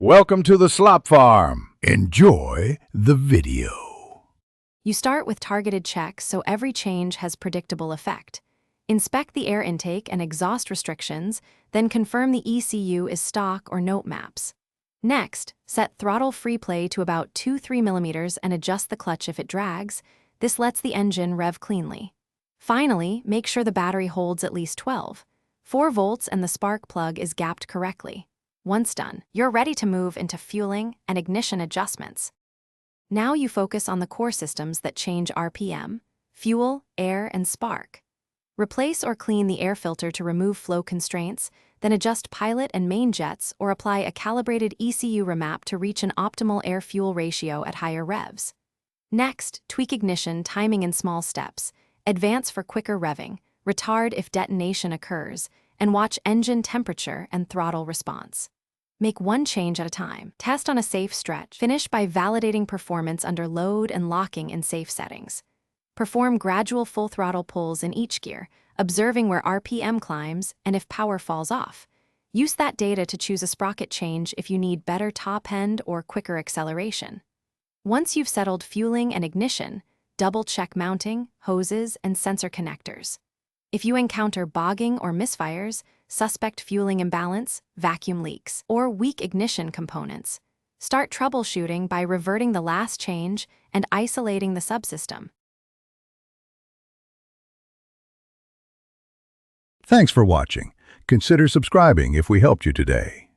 Welcome to the slop farm. Enjoy the video. You start with targeted checks so every change has predictable effect. Inspect the air intake and exhaust restrictions, then confirm the ECU is stock or note maps. Next, set throttle free play to about 2-3 millimeters and adjust the clutch if it drags. This lets the engine rev cleanly. Finally, make sure the battery holds at least 4 volts and the spark plug is gapped correctly. Once done, you're ready to move into fueling and ignition adjustments. Now you focus on the core systems that change RPM, fuel, air, and spark. Replace or clean the air filter to remove flow constraints, then adjust pilot and main jets or apply a calibrated ECU remap to reach an optimal air-fuel ratio at higher revs. Next, tweak ignition timing in small steps, advance for quicker revving, retard if detonation occurs, and watch engine temperature and throttle response. Make one change at a time. Test on a safe stretch. Finish by validating performance under load and locking in safe settings. Perform gradual full throttle pulls in each gear, observing where RPM climbs and if power falls off. Use that data to choose a sprocket change if you need better top end or quicker acceleration. Once you've settled fueling and ignition, double-check mounting, hoses, and sensor connectors. If you encounter bogging or misfires, suspect fueling imbalance, vacuum leaks, or weak ignition components, start troubleshooting by reverting the last change and isolating the subsystem. Thanks for watching. Consider subscribing if we helped you today.